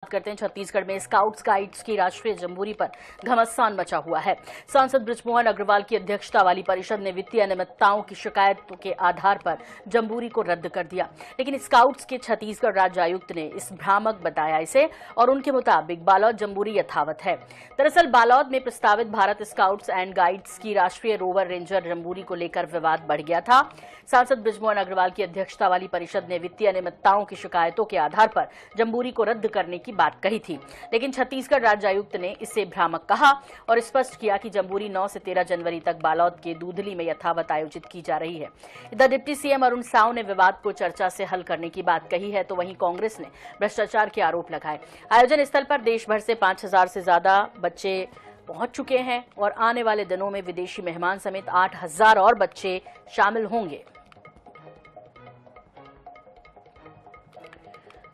करते हैं। छत्तीसगढ़ में स्काउट्स गाइड्स की राष्ट्रीय जंबूरी पर घमासान मचा हुआ है। सांसद बृजमोहन अग्रवाल की अध्यक्षता वाली परिषद ने वित्तीय अनियमितताओं की शिकायतों के आधार पर जंबूरी को रद्द कर दिया, लेकिन स्काउट्स के छत्तीसगढ़ राज्य आयुक्त ने इस भ्रामक बताया इसे और उनके मुताबिक बालोद जंबूरी यथावत है। दरअसल बालोद में प्रस्तावित भारत स्काउट्स एंड गाइड्स की राष्ट्रीय रोवर रेंजर जंबूरी को लेकर विवाद बढ़ गया था। सांसद बृजमोहन अग्रवाल की अध्यक्षता वाली परिषद ने वित्तीय अनियमितताओं की शिकायतों के आधार पर जंबूरी को रद्द करने की बात कही थी, लेकिन छत्तीसगढ़ राज्य आयुक्त ने इसे भ्रामक कहा और स्पष्ट किया कि जंबूरी 9 से 13 जनवरी तक बालोद के दूधली में यथावत आयोजित की जा रही है। इधर डिप्टी सीएम अरुण साव ने विवाद को चर्चा से हल करने की बात कही है, तो वहीं कांग्रेस ने भ्रष्टाचार के आरोप लगाए। आयोजन स्थल पर देश भर से 5000 से ज्यादा बच्चे पहुंच चुके हैं और आने वाले दिनों में विदेशी मेहमान समेत 8000 और बच्चे शामिल होंगे।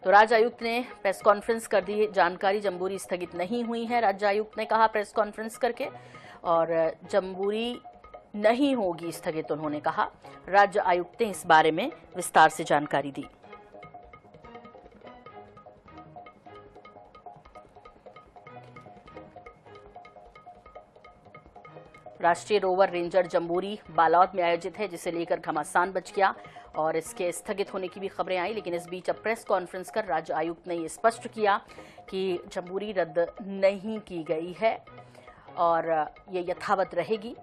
तो राज्य आयुक्त ने प्रेस कॉन्फ्रेंस कर दी जानकारी, जंबूरी स्थगित नहीं हुई है। राज्य आयुक्त ने कहा प्रेस कॉन्फ्रेंस करके, और जंबूरी नहीं होगी स्थगित, उन्होंने कहा। राज्य आयुक्त ने इस बारे में विस्तार से जानकारी दी। राष्ट्रीय रोवर रेंजर जंबूरी बालोद में आयोजित है, जिसे लेकर घमासान बच गया और इसके स्थगित होने की भी खबरें आई, लेकिन इस बीच अब प्रेस कॉन्फ्रेंस कर राज्य आयुक्त ने ये स्पष्ट किया कि जंबूरी रद्द नहीं की गई है और ये यथावत रहेगी।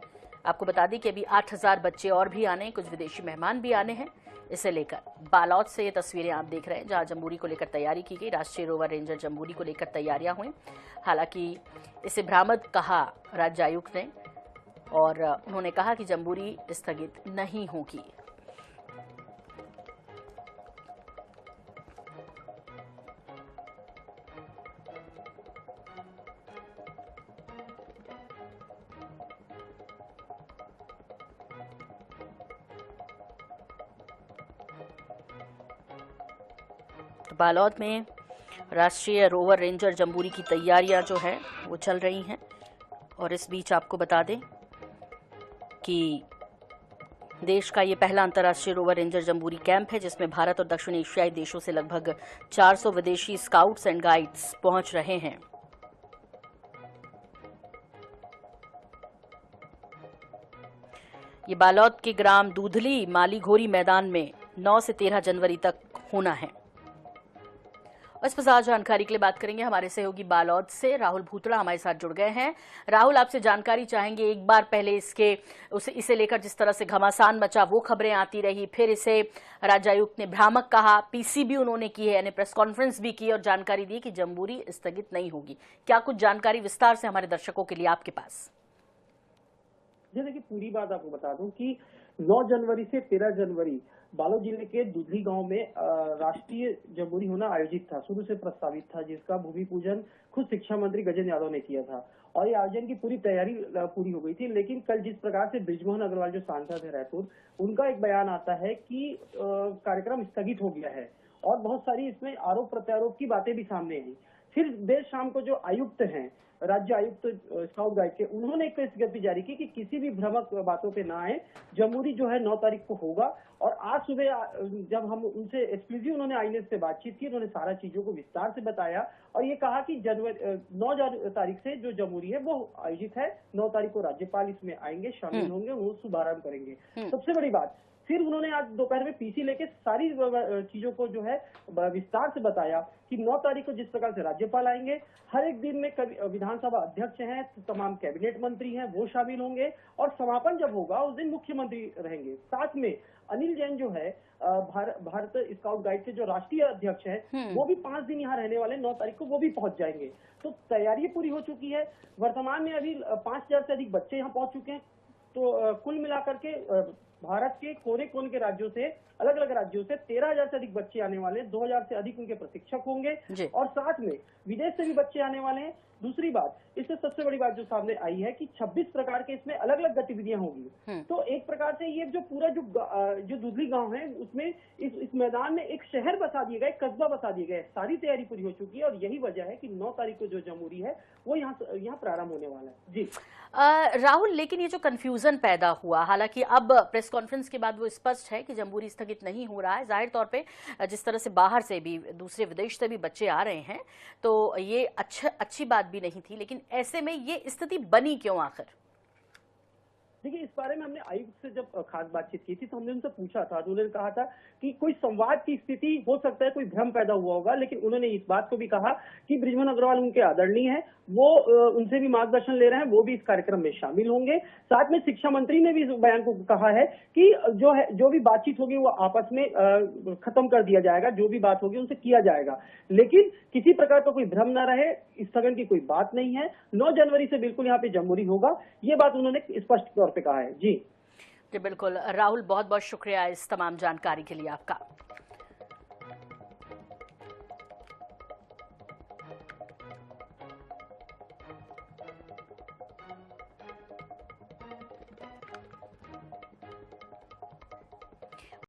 आपको बता दें कि अभी 8000 बच्चे और भी आने हैं, कुछ विदेशी मेहमान भी आने हैं। इसे लेकर बालोद से ये तस्वीरें आप देख रहे हैं, जहां जंबूरी को लेकर तैयारी की गई। राष्ट्रीय रोवर रेंजर जंबूरी को लेकर तैयारियां हुई। हालांकि इसे भ्रामक कहा राज्य आयुक्त ने और उन्होंने कहा कि जंबूरी स्थगित नहीं होगी। बालोद में राष्ट्रीय रोवर रेंजर जंबूरी की तैयारियां जो है वो चल रही हैं और इस बीच आपको बता दें कि देश का ये पहला अंतर्राष्ट्रीय रोवर रेंजर जंबूरी कैंप है, जिसमें भारत और दक्षिण एशियाई देशों से लगभग 400 विदेशी स्काउट्स एंड गाइड्स पहुंच रहे हैं। ये बालोद के ग्राम दूधली मालीघोरी मैदान में 9 से 13 जनवरी तक होना है। इस पर जानकारी के लिए बात करेंगे हमारे सहयोगी बालोद से राहुल भूतड़ा हमारे साथ जुड़ गए हैं। राहुल, आपसे जानकारी चाहेंगे, एक बार पहले इसे लेकर जिस तरह से घमासान मचा वो खबरें आती रही, फिर इसे राज्य आयुक्त ने भ्रामक कहा, पीसी भी उन्होंने की है, यानी प्रेस कॉन्फ्रेंस भी की और जानकारी दी कि जंबूरी स्थगित नहीं होगी। क्या कुछ जानकारी विस्तार से हमारे दर्शकों के लिए आपके पास? जैसे कि पूरी बात आपको बता दूं कि 9 जनवरी से 13 जनवरी बालोद जिले के दूधली गांव में राष्ट्रीय जंबूरी होना आयोजित था, शुरू से प्रस्तावित था, जिसका भूमि पूजन खुद शिक्षा मंत्री गजेंद्र यादव ने किया था और ये आयोजन की पूरी तैयारी पूरी हो गई थी। लेकिन कल जिस प्रकार से बृजमोहन अग्रवाल जो सांसद है रायपुर, उनका एक बयान आता है कि कार्यक्रम स्थगित हो गया है और बहुत सारी इसमें आरोप प्रत्यारोप की बातें भी सामने आई। फिर देर शाम को जो आयुक्त हैं, राज्य आयुक्त स्काउट गाइड के, उन्होंने एक विज्ञप्ति जारी की कि किसी भी भ्रामक बातों पे ना आए, जंबूरी जो है 9 तारीख को होगा। और आज सुबह जब हम उनसे एक्सक्लूसिव उन्होंने आईएनएस से बातचीत की, उन्होंने सारा चीजों को विस्तार से बताया और ये कहा कि 9 तारीख से जो जंबूरी है वो आयोजित है। 9 तारीख को राज्यपाल इसमें आएंगे, शामिल होंगे, वो शुभारंभ करेंगे। सबसे बड़ी बात, फिर उन्होंने आज दोपहर में पीसी लेके सारी चीजों को जो है विस्तार से बताया कि 9 तारीख को जिस प्रकार से राज्यपाल आएंगे, हर एक दिन में विधानसभा अध्यक्ष हैं, तमाम कैबिनेट मंत्री हैं, वो शामिल होंगे और समापन जब होगा उस दिन मुख्यमंत्री रहेंगे। साथ में अनिल जैन जो है भारत स्काउट गाइड के जो राष्ट्रीय अध्यक्ष है, वो भी 5 दिन यहाँ रहने वाले, 9 तारीख को वो भी पहुंच जाएंगे। तो तैयारी पूरी हो चुकी है। वर्तमान में अभी 5000 से अधिक बच्चे यहाँ पहुंच चुके हैं। तो कुल मिलाकर के भारत के कोने कोने के राज्यों से, अलग अलग राज्यों से 13,000 से अधिक बच्चे आने वाले हैं। 2000 से अधिक उनके प्रशिक्षक होंगे और साथ में विदेश से भी बच्चे आने वाले हैं। दूसरी बात, इससे सबसे बड़ी बात जो सामने आई है कि 26 प्रकार के इसमें अलग अलग गतिविधियां होंगी। तो एक प्रकार से ये जो पूरा जो दूधली गांव है, उसमें इस मैदान में एक शहर बसा दिए गए, कस्बा बसा दिए गए। सारी तैयारी पूरी हो चुकी है और यही वजह है कि 9 तारीख को जो जंबूरी है वो यहाँ प्रारंभ होने वाला है। जी राहुल, लेकिन ये जो कंफ्यूजन पैदा हुआ, हालांकि अब प्रेस कॉन्फ्रेंस के बाद वो स्पष्ट है कि जम्बूरी स्थगित नहीं हो रहा है। जाहिर तौर पे जिस तरह से बाहर से भी, दूसरे विदेश से भी बच्चे आ रहे हैं, तो ये अच्छी बात भी नहीं थी, लेकिन ऐसे में ये स्थिति बनी क्यों आखिर? देखिए, इस बारे में हमने आयुक्त से जब खास बातचीत की थी तो हमने उनसे पूछा था, तो उन्होंने कहा था कि कोई संवाद की स्थिति हो सकता है, कोई भ्रम पैदा हुआ होगा, लेकिन उन्होंने इस बात को भी कहा कि बृजमोहन अग्रवाल उनके आदरणीय हैं, वो उनसे भी मार्गदर्शन ले रहे हैं, वो भी इस कार्यक्रम में शामिल होंगे। साथ में शिक्षा मंत्री ने भी इस बयान को कहा है कि जो भी बातचीत होगी वो आपस में खत्म कर दिया जाएगा, जो भी बात होगी उनसे किया जाएगा, लेकिन किसी प्रकार का कोई भ्रम न रहे, स्थगन की कोई बात नहीं है। 9 जनवरी से बिल्कुल यहाँ पे जम्बूरी होगा, ये बात उन्होंने स्पष्ट तौर पे कहा है। जी बिल्कुल राहुल, बहुत बहुत शुक्रिया इस तमाम जानकारी के लिए आपका।